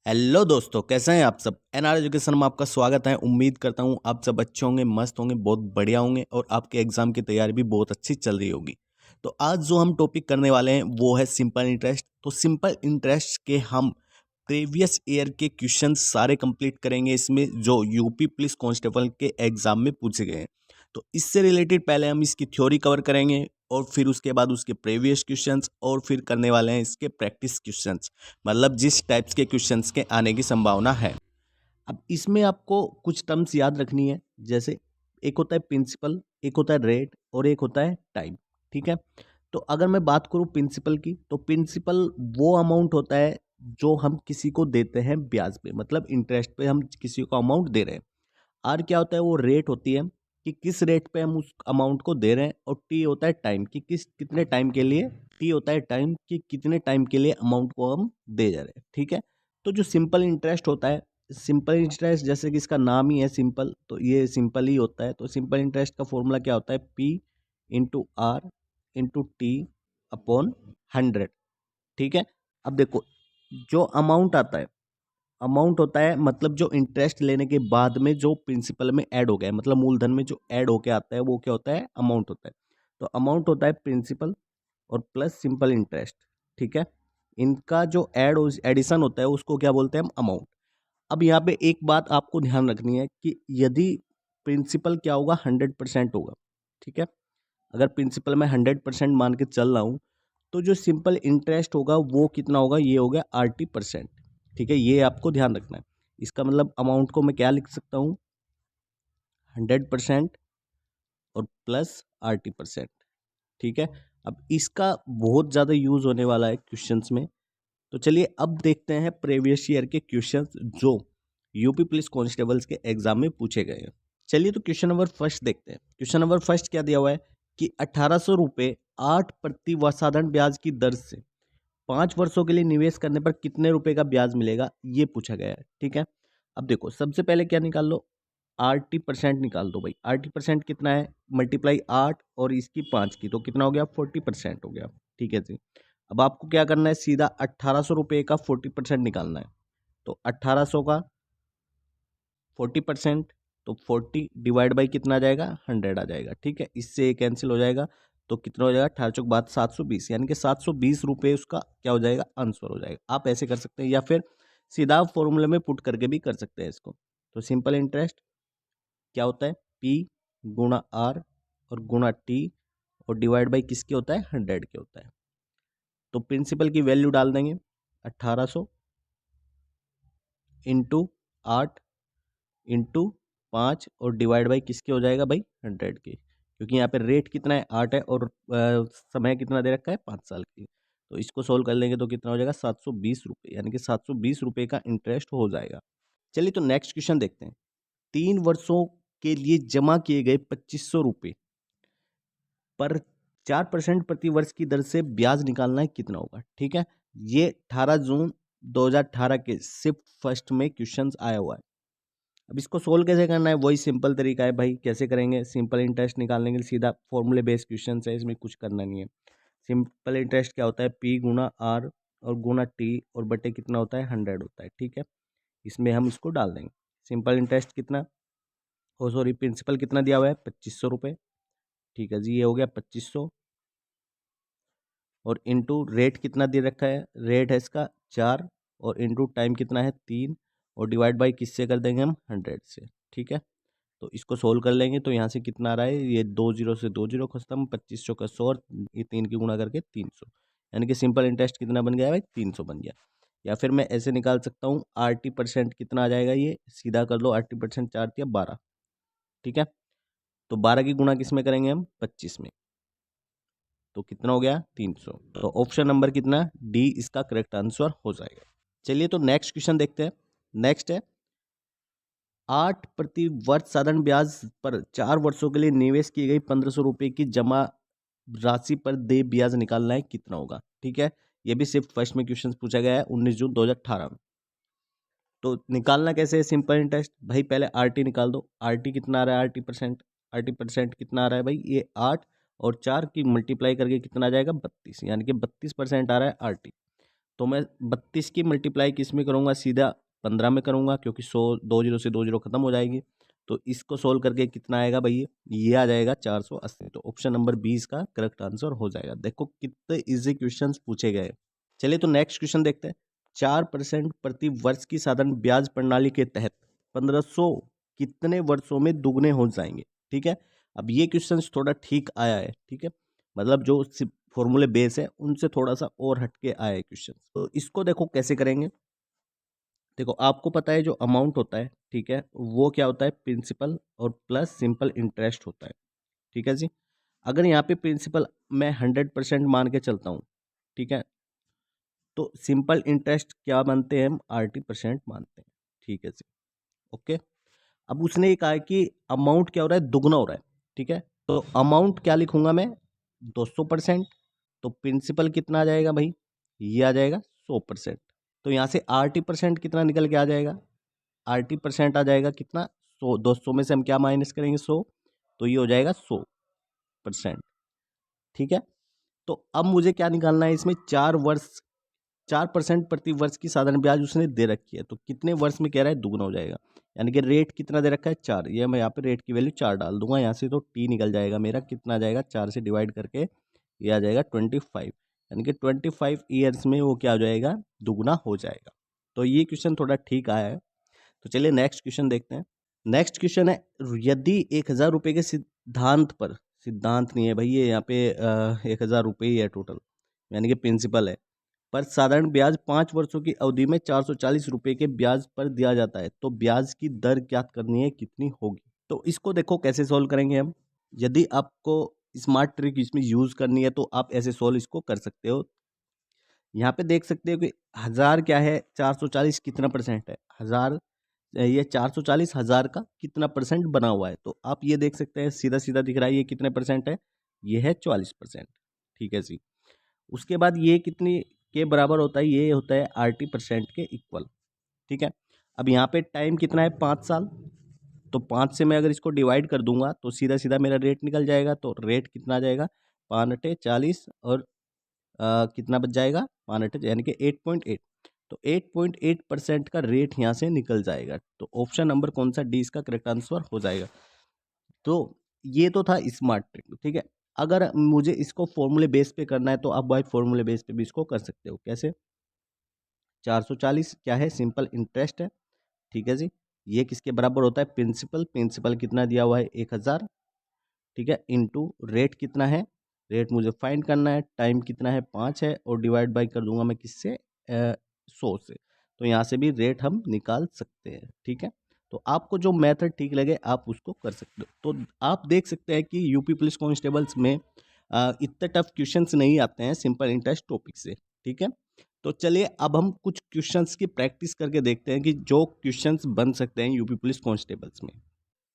Hello दोस्तों, कैसे हैं आप सब। एनआर एजुकेशन में आपका स्वागत है। उम्मीद करता हूं आप सब अच्छे होंगे, मस्त होंगे, बहुत बढ़िया होंगे और आपके एग्जाम की तैयारी भी बहुत अच्छी चल रही होगी। तो आज जो हम टॉपिक करने वाले हैं वो है सिंपल इंटरेस्ट। तो सिंपल इंटरेस्ट के हम प्रीवियस ईयर के क्वेश्चन सारे कंप्लीट करेंगे इसमें, जो यूपी पुलिस कांस्टेबल के एग्जाम में पूछे गए हैं। तो इससे रिलेटेड पहले हम इसकी थ्योरी कवर करेंगे और फिर उसके बाद उसके प्रीवियस क्वेश्चंस और फिर करने वाले हैं इसके प्रैक्टिस क्वेश्चंस, मतलब जिस टाइप्स के क्वेश्चंस के आने की संभावना है। अब इसमें आपको कुछ टर्म्स याद रखनी है, जैसे एक होता है प्रिंसिपल, एक होता है रेट और एक होता है टाइम। ठीक है। तो अगर मैं बात करूं प्रिंसिपल की, तो प्रिंसिपल वो अमाउंट होता है जो हम किसी को देते हैं ब्याज पे, मतलब इंटरेस्ट पे हम किसी को अमाउंट दे रहे हैं। आर क्या होता है, वो रेट होती है कि किस रेट पे हम उस अमाउंट को दे रहे हैं। और टी होता है टाइम कि कितने टाइम के लिए, टी होता है टाइम कि कितने टाइम के लिए अमाउंट को हम दे जा रहे हैं। ठीक है। तो जो सिंपल इंटरेस्ट होता है, सिंपल इंटरेस्ट जैसे कि इसका नाम ही है सिंपल, तो ये सिंपल ही होता है। तो सिंपल इंटरेस्ट का फॉर्मूला क्या होता है, P into R into T upon 100। ठीक है। अब देखो, जो अमाउंट आता है, अमाउंट होता है मतलब जो इंटरेस्ट लेने के बाद में जो प्रिंसिपल में ऐड हो गया है, मतलब मूलधन में जो ऐड होके आता है वो क्या होता है, अमाउंट होता है। तो अमाउंट होता है प्रिंसिपल और प्लस सिंपल इंटरेस्ट। ठीक है। इनका जो एडिशन होता है उसको क्या बोलते हैं हम, अमाउंट। अब यहाँ पे एक बात आपको ध्यान रखनी है कि यदि प्रिंसिपल क्या होगा, 100% होगा। ठीक है। अगर प्रिंसिपल में 100% मान के चल रहा हूँ, तो जो सिंपल इंटरेस्ट होगा वो कितना होगा, ये हो गया 80%। ठीक है, ये आपको ध्यान रखना है। इसका मतलब अमाउंट को मैं क्या लिख सकता हूँ, 100% और प्लस 80%। ठीक है। अब इसका बहुत ज़्यादा यूज होने वाला है क्वेश्चंस में। तो चलिए अब देखते हैं प्रीवियस ईयर के क्वेश्चंस जो यूपी पुलिस कांस्टेबल्स के एग्जाम में पूछे गए हैं। चलिए तो क्वेश्चन नंबर फर्स्ट देखते हैं। क्वेश्चन नंबर फर्स्ट क्या दिया हुआ है कि 1800 रुपये 8% साधारण ब्याज की दर से 5 वर्षों के लिए निवेश करने पर कितने रुपए का ब्याज मिलेगा, ये पूछा गया है। ठीक है। अब देखो, सबसे पहले क्या निकाल लो, 80% निकाल दो भाई। 80% कितना है, मल्टीप्लाई 8 और इसकी 5 की, तो कितना हो गया, 40% हो गया। ठीक है जी। अब आपको क्या करना है, सीधा 1800 रुपये का 40% निकालना है। तो 1800 का 40%, तो 40 डिवाइड बाई कितना आ जाएगा, 100 आ जाएगा। ठीक है, इससे ये कैंसिल हो जाएगा। तो कितना हो जाएगा, 18 चौक बात 720, यानी कि 720 रुपये उसका क्या हो जाएगा, आंसर हो जाएगा। आप ऐसे कर सकते हैं या फिर सीधा फॉर्मूले में पुट करके भी कर सकते हैं इसको। तो सिंपल इंटरेस्ट क्या होता है, पी गुणा आर और गुणा टी और डिवाइड बाई किसके होता है, 100 के होता है। तो प्रिंसिपल की वैल्यू डाल देंगे, 1800 इंटू 8 इंटू 5 और डिवाइड बाई किसके हो जाएगा भाई, 100 के, क्योंकि यहाँ पे रेट कितना है, 8 है और समय कितना दे रखा है, 5 साल की। तो इसको सोल्व कर लेंगे तो कितना हो जाएगा, 720 रुपये, यानी कि 720 रुपये का इंटरेस्ट हो जाएगा। चलिए तो नेक्स्ट क्वेश्चन देखते हैं। 3 वर्षों के लिए जमा किए गए 2500 रुपये पर 4% प्रति वर्ष की दर से ब्याज निकालना है, कितना होगा। ठीक है। ये 18 जून 2018 के शिफ्ट फर्स्ट में क्वेश्चन आया हुआ है। अब इसको सोल्व कैसे करना है, वही सिंपल तरीका है भाई। कैसे करेंगे, सिंपल इंटरेस्ट निकालने के लिए सीधा फॉर्मूले बेस्ड क्वेश्चन है, इसमें कुछ करना नहीं है। सिंपल इंटरेस्ट क्या होता है, पी गुना आर और गुना टी और बटे कितना होता है, 100 होता है। ठीक है, इसमें हम इसको डाल देंगे। सिंपल इंटरेस्ट कितना, ओ सॉरी प्रिंसिपल कितना दिया हुआ है, 2500 रुपये। ठीक है जी, ये हो गया 2500 और इंटू रेट कितना दे रखा है, रेट है इसका 4 और इंटू टाइम कितना है, 3 और डिवाइड बाई किससे कर देंगे हम, 100 से। ठीक है। तो इसको सोल्व कर लेंगे तो यहाँ से कितना आ रहा है, ये 2 जीरो से 2 जीरो खत्म, 2500 का 100 और ये 3 की गुणा करके 300, यानी कि सिंपल इंटरेस्ट कितना बन गया भाई, 300 बन गया। या फिर मैं ऐसे निकाल सकता हूँ, 80% कितना आ जाएगा, ये सीधा कर लो, 80% 4 या 12। ठीक है। तो 12 की गुणा किस में करेंगे हम, 25 में, तो कितना हो गया, 300। तो ऑप्शन नंबर कितना, डी इसका करेक्ट आंसर हो जाएगा। चलिए तो नेक्स्ट क्वेश्चन देखते हैं। नेक्स्ट है, 8% साधारण ब्याज पर 4 वर्षों के लिए निवेश की गई 1500 रुपये की जमा राशि पर दे ब्याज निकालना है, कितना होगा। ठीक है, ये भी सिर्फ फर्स्ट में क्वेश्चन पूछा गया है 19 जून 2018 में। तो निकालना कैसे है, सिंपल इंटरेस्ट भाई, पहले आरटी निकाल दो। आरटी कितना आ रहा है, आरटी परसेंट कितना आ रहा है भाई, ये 8 और 4 की मल्टीप्लाई करके कितना आ जाएगा, 32, यानी कि 32% आ रहा है आरटी। तो मैं 32 की मल्टीप्लाई किस में करूँगा, सीधा 15 में करूँगा, क्योंकि 100 दो जीरो से दो जीरो खत्म हो जाएगी। तो इसको सोल्व करके कितना आएगा भैया, ये आ जाएगा 480। तो ऑप्शन नंबर 20 का करेक्ट आंसर हो जाएगा। देखो कितने इजी क्वेश्चंस पूछे गए। चलिए तो नेक्स्ट क्वेश्चन देखते हैं। 4% प्रति वर्ष की साधारण ब्याज प्रणाली के तहत 1500 कितने वर्षों में दुगने हो जाएंगे। ठीक है, अब ये क्वेश्चन थोड़ा ठीक आया है। ठीक है, मतलब जो फॉर्मूले बेस है उनसे थोड़ा सा और हटके आया है क्वेश्चन। तो इसको देखो कैसे करेंगे। देखो आपको पता है जो अमाउंट होता है, ठीक है, वो क्या होता है, प्रिंसिपल और प्लस सिंपल इंटरेस्ट होता है। ठीक है जी, अगर यहाँ पे प्रिंसिपल मैं 100% मान के चलता हूँ, ठीक है, तो सिंपल इंटरेस्ट क्या मानते हैं हम, 80% मानते हैं। ठीक है जी, ओके। अब उसने ये कहा है कि अमाउंट क्या हो रहा है, दुगना हो रहा है। ठीक है, तो अमाउंट क्या लिखूंगा मैं, 200%। तो प्रिंसिपल कितना आ जाएगा भाई, ये आ जाएगा 100%। तो यहाँ से 80% कितना निकल के आ जाएगा, 80% आ जाएगा कितना, 100। 200 में से हम क्या माइनस करेंगे, 100। तो ये हो जाएगा 100%। ठीक है, तो अब मुझे क्या निकालना है इसमें, 4 वर्ष, 4% प्रति वर्ष की साधारण ब्याज उसने दे रखी है। तो कितने वर्ष में कह रहा है, दुगना हो जाएगा। यानी कि रेट कितना दे रखा है, 4। ये मैं यहाँ पे रेट की वैल्यू 4 डाल दूंगा यहाँ से, तो टी निकल जाएगा मेरा, कितना आ जाएगा, 4 से डिवाइड करके ये आ जाएगा 25। यानी कि 25 ईयर्स में वो क्या हो जाएगा, दुगना हो जाएगा। तो ये क्वेश्चन थोड़ा ठीक आया है। तो चलिए नेक्स्ट क्वेश्चन देखते हैं। नेक्स्ट क्वेश्चन है, यदि 1000 रुपये के सिद्धांत पर, सिद्धांत नहीं है भाई ये, यहाँ पे 1000 रुपये ही है टोटल, यानी कि प्रिंसिपल है, पर साधारण ब्याज 5 वर्षों की अवधि में 440 रुपये के ब्याज पर दिया जाता है, तो ब्याज की दर ज्ञात करनी है, कितनी होगी। तो इसको देखो कैसे सोल्व करेंगे हम। यदि आपको स्मार्ट ट्रिक इसमें यूज करनी है तो आप ऐसे सोल्व इसको कर सकते हो। यहाँ पे देख सकते हो कि 1000 क्या है, 440 कितना परसेंट है, 1000, ये 440 1000 का कितना परसेंट बना हुआ है। तो आप ये देख सकते हैं, सीधा सीधा दिख रहा है, ये कितने परसेंट है, ये है 40%। ठीक है जी, उसके बाद ये कितनी के बराबर होता है, ये होता है 80% के इक्वल। ठीक है, अब यहाँ पे टाइम कितना है, 5 साल। तो 5 से मैं अगर इसको डिवाइड कर दूंगा तो सीधा सीधा मेरा रेट निकल जाएगा। तो रेट कितना आ जाएगा, 5 40 और कितना बच जाएगा, 5 यानी कि 8.8। तो 8.8% का रेट यहाँ से निकल जाएगा। तो ऑप्शन नंबर कौन सा, डी इसका करेक्ट आंसर हो जाएगा। तो ये तो था स्मार्ट ट्रिक। ठीक है, अगर मुझे इसको फॉर्मूले बेस पे करना है तो आप भाई फॉर्मूले बेस पे भी इसको कर सकते हो। कैसे, 440 क्या है, सिंपल इंटरेस्ट है। ठीक है जी, ये किसके बराबर होता है, प्रिंसिपल, प्रिंसिपल कितना दिया हुआ है, 1000। ठीक है, इनटू रेट कितना है, रेट मुझे फाइंड करना है, टाइम कितना है, 5 है, और डिवाइड बाई कर दूंगा मैं किससे, 100 से। तो यहाँ से भी रेट हम निकाल सकते हैं। ठीक है, तो आपको जो मेथड ठीक लगे आप उसको कर सकते हो। तो आप देख सकते हैं कि यूपी पुलिस कांस्टेबल्स में इतने टफ क्वेश्चंस नहीं आते हैं सिंपल इंटरेस्ट टॉपिक से। ठीक है, तो चलिए अब हम कुछ क्वेश्चंस की प्रैक्टिस करके देखते हैं कि जो क्वेश्चंस बन सकते हैं यूपी पुलिस कांस्टेबल्स में।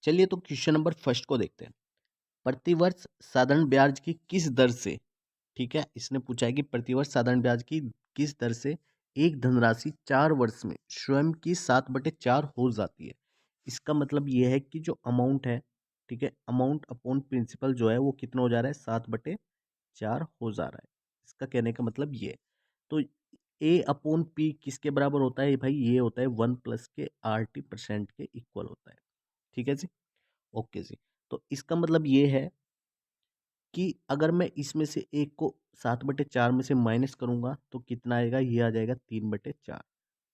चलिए तो क्वेश्चन नंबर फर्स्ट को देखते हैं। प्रतिवर्ष साधारण ब्याज की किस दर से, ठीक है, इसने पूछा है कि प्रतिवर्ष साधारण ब्याज की किस दर से एक धनराशि 4 वर्ष में स्वयं की 7/4 हो जाती है। इसका मतलब यह है कि जो अमाउंट है, ठीक है, अमाउंट अपॉन प्रिंसिपल जो है वो कितना हो जा रहा है, 7/4 हो जा रहा है। इसका कहने का मतलब ये है। तो ए अपॉन पी किसके बराबर होता है भाई, ये होता है 1+ के 80% के इक्वल होता है। ठीक है जी, ओके जी। तो इसका मतलब ये है कि अगर मैं इसमें से एक को 7/4 में से माइनस करूंगा तो कितना आएगा, ये आ जाएगा 3/4।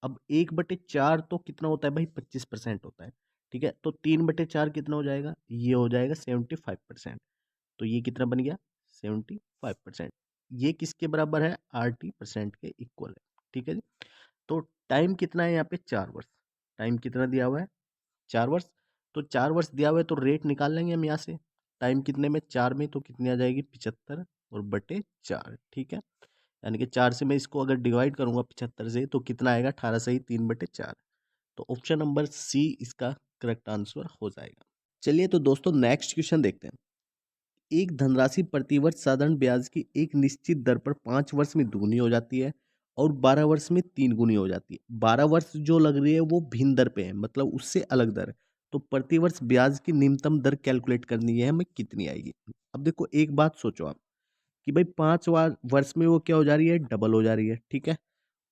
अब 1/4 तो कितना होता है भाई, 25% होता है। ठीक है, तो 3/4 कितना हो जाएगा, ये हो जाएगा 75%। तो ये कितना बन गया, 75%। ये किसके बराबर है, 80% के इक्वल है। ठीक है जी, तो टाइम कितना है यहाँ पे, 4 वर्ष। टाइम कितना दिया हुआ है, 4 वर्ष। तो 4 वर्ष दिया हुआ है तो रेट निकाल लेंगे हम यहाँ से। टाइम कितने में, 4 में, तो कितनी आ जाएगी, 75 और बटे 4। ठीक है, यानी कि 4 से मैं इसको अगर डिवाइड करूंगा 75 से तो कितना आएगा, 18 से ही 3/4। तो ऑप्शन नंबर सी इसका करेक्ट आंसर हो जाएगा। चलिए तो दोस्तों नेक्स्ट क्वेश्चन देखते हैं। एक धनराशि प्रतिवर्ष साधारण ब्याज की एक निश्चित दर पर 5 वर्ष में दुगनी हो जाती है और 12 वर्ष में 3 गुनी हो जाती है। 12 वर्ष जो लग रही है वो भिन्न दर पे है, मतलब उससे अलग दर है। तो प्रतिवर्ष ब्याज की न्यूनतम दर कैलकुलेट करनी है हमें, कितनी आएगी। अब देखो एक बात सोचो आप कि भाई 5 वर्ष में वो क्या हो जा रही है, डबल हो जा रही है। ठीक है,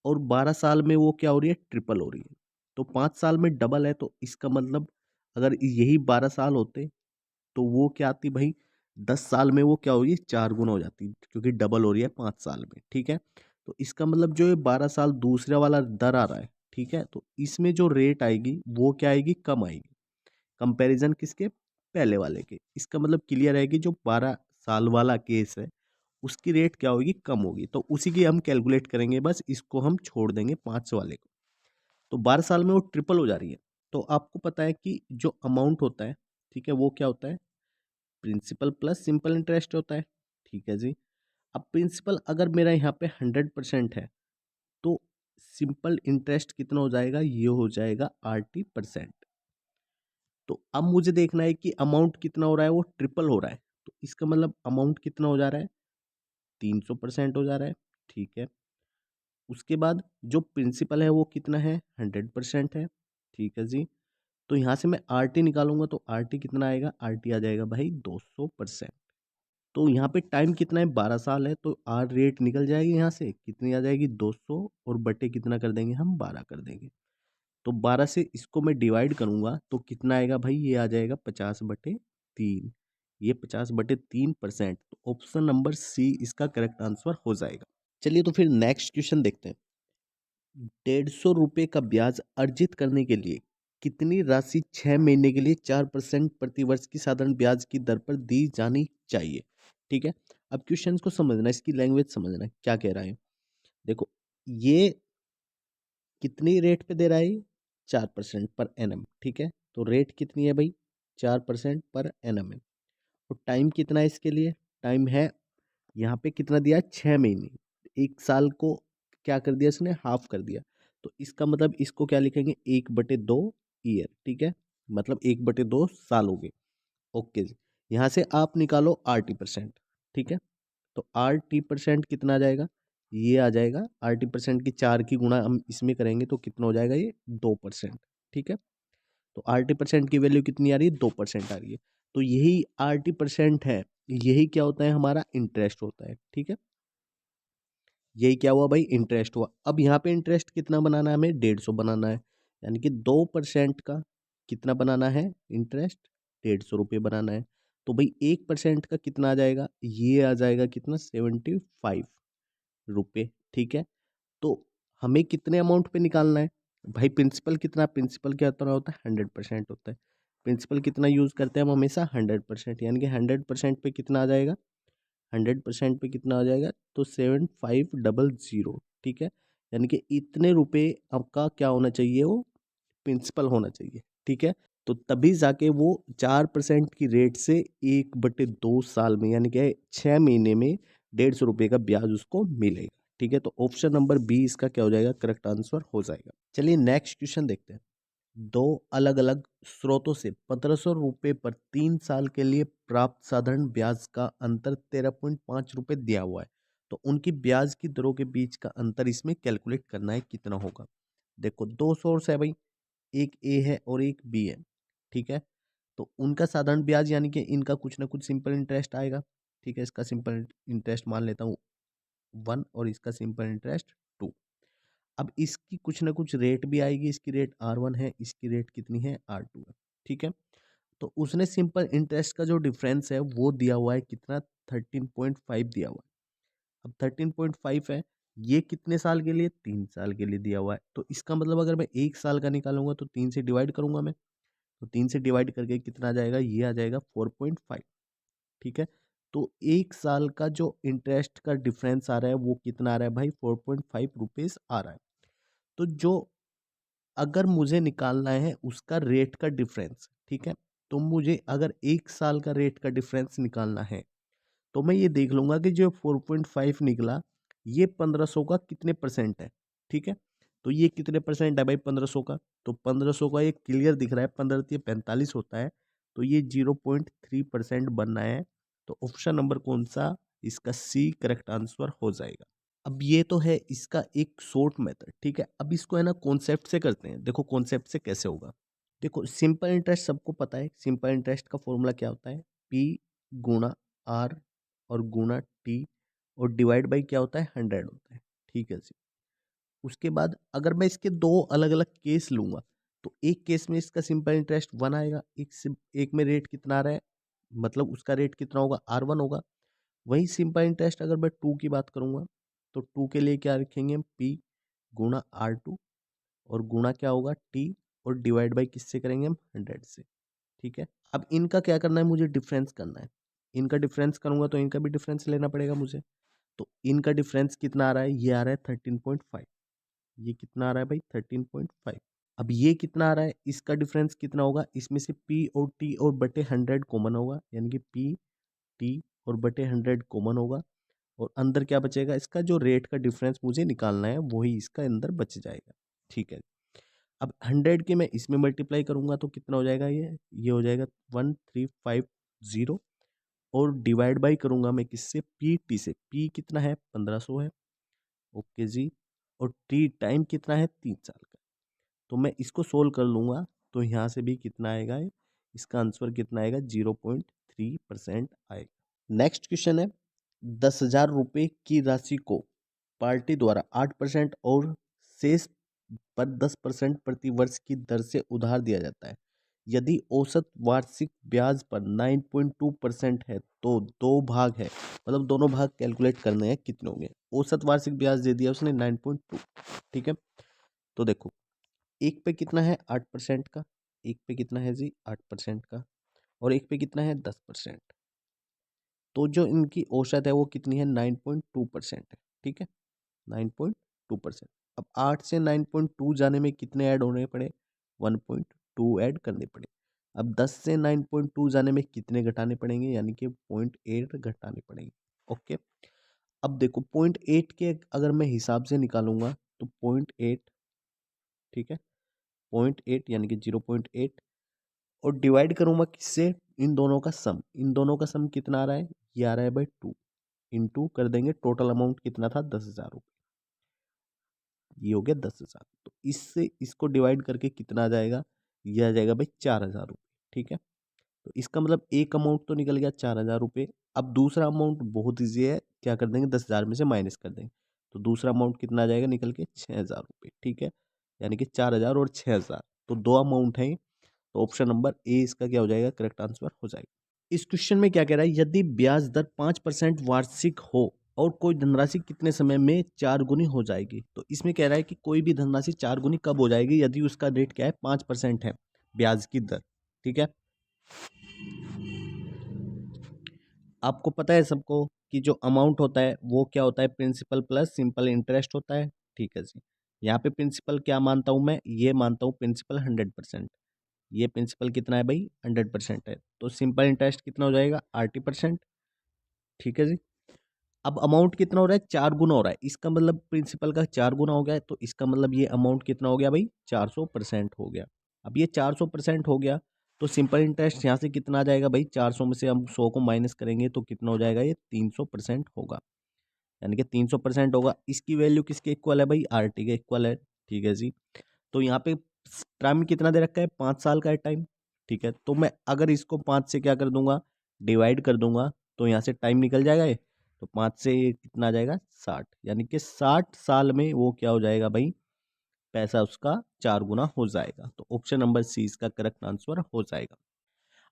और 12 साल में वो क्या हो रही है, ट्रिपल हो रही है। तो 5 साल में डबल है, तो इसका मतलब अगर यही 12 साल होते तो वो क्या आती भाई, 10 साल में वो क्या होगी, 4 गुना हो जाती, क्योंकि डबल हो रही है 5 साल में, ठीक है। तो इसका मतलब जो ये 12 साल दूसरा वाला दर आ रहा है, ठीक है, तो इसमें जो रेट आएगी वो क्या आएगी, कम आएगी, कंपैरिजन किसके, पहले वाले के। इसका मतलब क्लियर है कि जो 12 साल वाला केस है उसकी रेट क्या होगी, कम होगी, तो उसी की हम कैलकुलेट करेंगे, बस इसको हम छोड़ देंगे 5 वाले को। तो 12 साल में वो ट्रिपल हो जा रही है। तो आपको पता है कि जो अमाउंट होता है, ठीक है, वो क्या होता है, प्रिंसिपल प्लस सिंपल इंटरेस्ट होता है, ठीक है जी। अब प्रिंसिपल अगर मेरा यहाँ पे 100% है, तो सिंपल इंटरेस्ट कितना हो जाएगा, ये हो जाएगा 80%। तो अब मुझे देखना है कि अमाउंट कितना हो रहा है, वो ट्रिपल हो रहा है, तो इसका मतलब अमाउंट कितना हो जा रहा है, 300% हो जा रहा है, ठीक है। उसके बाद जो प्रिंसिपल है वो कितना है, 100% है, ठीक है जी। तो यहाँ से मैं आर टी निकालूंगा, तो आर टी कितना आएगा, आर टी आ जाएगा भाई 200%। तो यहाँ पे टाइम कितना है, 12 साल है, तो आर रेट निकल जाएगी यहाँ से, कितनी आ जाएगी, 200, और बटे कितना कर देंगे हम, 12 कर देंगे। तो 12 से इसको मैं डिवाइड करूंगा तो कितना आएगा भाई, ये आ जाएगा 50/3। ये 50/3%, तो ऑप्शन नंबर सी इसका करेक्ट आंसर हो जाएगा। चलिए तो फिर नेक्स्ट क्वेश्चन देखते हैं। 150 रुपये का ब्याज अर्जित करने के लिए कितनी राशि 6 महीने के लिए 4% प्रतिवर्ष की साधारण ब्याज की दर पर दी जानी चाहिए, ठीक है। अब क्वेश्चन को समझना, इसकी लैंग्वेज समझना क्या कह रहा है। देखो, ये कितनी रेट पे दे रहा है, 4% पर एनम, ठीक है। तो रेट कितनी है भाई, 4% पर एनम है। और टाइम कितना है इसके लिए, टाइम है यहाँ पे कितना दिया, 6 महीने। 1 साल को क्या कर दिया इसने, हाफ कर दिया। तो इसका मतलब इसको क्या लिखेंगे, 1/2 ईयर, ठीक है, मतलब 1/2 साल हो गए। ओके जी। यहाँ से आप निकालो RT%, ठीक है। तो RT% कितना आ जाएगा, ये आ जाएगा RT% की 4 की गुणा हम इसमें करेंगे तो कितना हो जाएगा, ये 2%, ठीक है। तो RT% की वैल्यू कितनी आ रही है, 2% आ रही है। तो यही RT% है, यही क्या होता है, हमारा इंटरेस्ट होता है, ठीक है। यही क्या हुआ भाई, इंटरेस्ट हुआ। अब यहाँ पे इंटरेस्ट कितना बनाना है हमें, 150 बनाना है, यानी कि 2% का कितना बनाना है इंटरेस्ट, 150 रुपये बनाना है। तो भाई 1% का कितना आ जाएगा, ये आ जाएगा कितना, 75 रुपये, ठीक है। तो हमें कितने अमाउंट पे निकालना है भाई, प्रिंसिपल कितना, प्रिंसिपल क्या होता है, 100% होता है। प्रिंसिपल कितना यूज करते हैं हम हमेशा, 100%, यानी कि 100% पे कितना आ जाएगा, 100% पे कितना आ जाएगा, तो 7500, ठीक है। यानी कि इतने रुपए आपका क्या होना चाहिए, वो प्रिंसिपल होना चाहिए, ठीक है। तो तभी जाके वो 4% की रेट से 1/2 साल में, यानी कि 6 महीने में 150 रुपये का ब्याज उसको मिलेगा, ठीक है। तो ऑप्शन नंबर बी इसका क्या हो जाएगा, करेक्ट आंसर हो जाएगा। चलिए नेक्स्ट क्वेश्चन देखते हैं। दो अलग अलग स्रोतों से 1500 रुपये पर 3 साल के लिए प्राप्त साधारण ब्याज का अंतर 13.5 रुपये दिया हुआ है। तो उनकी ब्याज की दरों के बीच का अंतर इसमें कैलकुलेट करना है, कितना होगा। देखो, दो सोर्स है भाई, एक ए है और एक बी है, ठीक है। तो उनका साधारण ब्याज यानी कि इनका कुछ ना कुछ सिंपल इंटरेस्ट आएगा, ठीक है। इसका सिंपल इंटरेस्ट मान लेता हूँ 1, और इसका सिंपल इंटरेस्ट 2। अब इसकी कुछ ना कुछ रेट भी आएगी, इसकी रेट R1 है, इसकी रेट कितनी है, R2 है, ठीक है। तो उसने सिंपल इंटरेस्ट का जो डिफरेंस है वो दिया हुआ है कितना, 13.5 दिया हुआ है। अब 13.5 है, ये कितने साल के लिए, 3 साल के लिए दिया हुआ है। तो इसका मतलब अगर मैं 1 साल का निकालूंगा तो 3 से डिवाइड करूंगा मैं, तो 3 से डिवाइड करके कितना आ जाएगा, ये आ जाएगा 4.5, ठीक है। तो 1 साल का जो इंटरेस्ट का डिफरेंस आ रहा है वो कितना आ रहा है भाई, 4.5 रुपीज आ रहा है। तो जो अगर मुझे निकालना है उसका रेट का डिफरेंस, ठीक है, तो मुझे अगर 1 साल का रेट का डिफरेंस निकालना है तो मैं ये देख लूंगा कि जो 4.5 निकला, ये 1500 का कितने परसेंट है, ठीक है। तो ये कितने परसेंट है भाई, 1500 का, तो 1500 का ये क्लियर दिख रहा है, 15×3 = 45 होता है। तो ये 0.3% बनना है। तो ऑप्शन नंबर कौन सा, इसका सी करेक्ट आंसर हो जाएगा। अब ये तो है इसका एक शॉर्ट मेथड, ठीक है। अब इसको है ना कॉन्सेप्ट से करते हैं। देखो कॉन्सेप्ट से कैसे होगा, देखो सिंपल इंटरेस्ट सबको पता है, सिंपल इंटरेस्ट का फॉर्मूला क्या होता है, P गुणा R और गुणा T, और डिवाइड बाई क्या होता है, 100 होता है, ठीक है जी। उसके बाद अगर मैं इसके 2 अलग-अलग केस लूँगा, तो एक केस में इसका सिंपल इंटरेस्ट 1 आएगा, एक में रेट कितना आ रहा है, मतलब उसका रेट कितना होगा, R1 होगा। वहीं सिंपल इंटरेस्ट अगर मैं 2 की बात करूँगा, तो 2 के लिए क्या रखेंगे हम, P गुणा R2 और गुणा क्या होगा, T और डिवाइड बाई किससे करेंगे हम, 100 से, ठीक है। अब इनका क्या करना है, मुझे डिफरेंस करना है। इनका डिफरेंस करूँगा तो इनका भी डिफरेंस लेना पड़ेगा मुझे। तो इनका डिफरेंस कितना आ रहा है, ये आ रहा है 13.5, ये कितना आ रहा है भाई, 13.5। अब ये कितना आ रहा है, इसका डिफरेंस कितना होगा, इसमें से P और T और बटे 100 कॉमन होगा, यानी कि P T और बटे 100 कॉमन होगा, और अंदर क्या बचेगा, इसका जो रेट का डिफरेंस मुझे निकालना है वही इसका अंदर बच जाएगा, ठीक है। अब 100 के मैं इसमें मल्टीप्लाई करूंगा तो कितना हो जाएगा, ये हो जाएगा 1350, और डिवाइड बाई करूंगा मैं किससे, पी टी से, पी कितना है 1500 है, ओके जी, और टी टाइम कितना है 3 साल का। तो मैं इसको सोल्व कर लूंगा तो यहाँ से भी कितना आएगा, इसका आंसर कितना आएगा, 0.3% आएगा। नेक्स्ट क्वेश्चन है, 10,000 रुपये की राशि को पार्टी द्वारा 8% और शेष पर 10% प्रति वर्ष की दर से उधार दिया जाता है। यदि औसत वार्षिक ब्याज पर 9.2% है तो दो भाग है, मतलब दोनों भाग कैलकुलेट करने हैं, कितने होंगे। औसत वार्षिक ब्याज दे दिया उसने 9.2, ठीक है। तो देखो, एक पे कितना है 8% का, एक पे कितना है जी 8% का, और एक पे कितना है 10%। तो जो इनकी औसत है वो कितनी है, 9.2% है, ठीक है, 9.2%। अब 8 से 9.2 जाने में कितने ऐड होने पड़े, 1.2 ऐड करने पड़े। अब 10 से 9.2 जाने में कितने घटाने पड़ेंगे, यानी कि 0.8 घटाने पड़ेंगे, ओके। अब देखो 0.8 के अगर मैं हिसाब से निकालूंगा तो 0.8, ठीक है, 0.8 यानी कि 0.8, और डिवाइड करूंगा किससे, इन दोनों का सम, इन दोनों का सम कितना आ रहा है, ये आ रहा है भाई 2, इंटू कर देंगे, टोटल अमाउंट कितना था 10,000 रुपये, ये हो गया 10,000। तो इससे इसको डिवाइड करके कितना आ जाएगा, ये आ जाएगा भाई 4,000 रुपये, ठीक है। तो इसका मतलब एक अमाउंट तो निकल गया 4,000 रुपये। अब दूसरा अमाउंट बहुत ईजी है, क्या कर देंगे, 10,000 में से माइनस कर देंगे, तो दूसरा अमाउंट कितना आ जाएगा निकल के, 6,000 रुपये, ठीक है। यानी कि 4,000 और 6,000, तो दो अमाउंट है। तो ऑप्शन नंबर ए इसका क्या हो जाएगा, करेक्ट आंसर हो जाएगा। इस क्वेश्चन में क्या कह रहा है, यदि ब्याज दर 5% वार्षिक हो और कोई धनराशि कितने समय में 4 गुनी हो जाएगी। तो इसमें कह रहा है कि कोई भी धनराशि 4 गुनी कब हो जाएगी, यदि उसका रेट क्या है, 5% है ब्याज की दर, ठीक है। आपको पता है सबको कि जो अमाउंट होता है वो क्या होता है, प्रिंसिपल प्लस सिंपल इंटरेस्ट होता है, ठीक है जी। यहाँ पे प्रिंसिपल क्या मानता हूँ मैं, ये मानता हूँ प्रिंसिपल 100%, ये प्रिंसिपल कितना है भाई 100% है, तो सिंपल इंटरेस्ट कितना हो जाएगा 80%, ठीक है जी। अब अमाउंट कितना हो रहा है, 4 गुना हो रहा है, इसका मतलब प्रिंसिपल का 4 गुना हो गया है, तो इसका मतलब ये अमाउंट कितना हो गया भाई, 400% हो गया। अब ये 400% हो गया, तो सिंपल इंटरेस्ट यहाँ से कितना आ जाएगा भाई, 400 में से हम 100 को माइनस करेंगे तो कितना हो जाएगा, ये 300% होगा, यानी कि 300% होगा। इसकी वैल्यू किसके इक्वल है भाई, RT के इक्वल है, ठीक है जी। तो यहाँ पे टाइम कितना दे रखा है, 5 साल का है टाइम, ठीक है। तो मैं अगर इसको 5 से क्या कर दूंगा, डिवाइड कर दूंगा, तो यहाँ से टाइम निकल जाएगा ये, तो 5 से ये कितना आ जाएगा 60, यानी कि 60 साल में वो क्या हो जाएगा भाई, पैसा उसका 4 गुना हो जाएगा। तो ऑप्शन नंबर सी इसका करेक्ट आंसर हो जाएगा।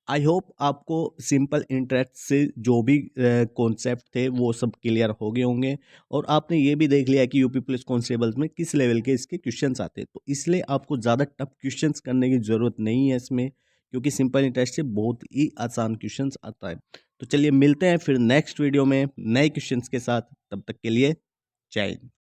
आई होप आपको सिंपल इंटरेस्ट से जो भी कॉन्सेप्ट थे वो सब क्लियर हो गए होंगे, और आपने ये भी देख लिया कि यूपी पुलिस कॉन्स्टेबल में किस लेवल के इसके क्वेश्चंस आते हैं, तो इसलिए आपको ज़्यादा टफ क्वेश्चंस करने की ज़रूरत नहीं है इसमें, क्योंकि सिंपल इंटरेस्ट से बहुत ही आसान क्वेश्चंस आता है। तो चलिए मिलते हैं फिर नेक्स्ट वीडियो में नए क्वेश्चंस के साथ, तब तक के लिए जय हिंद।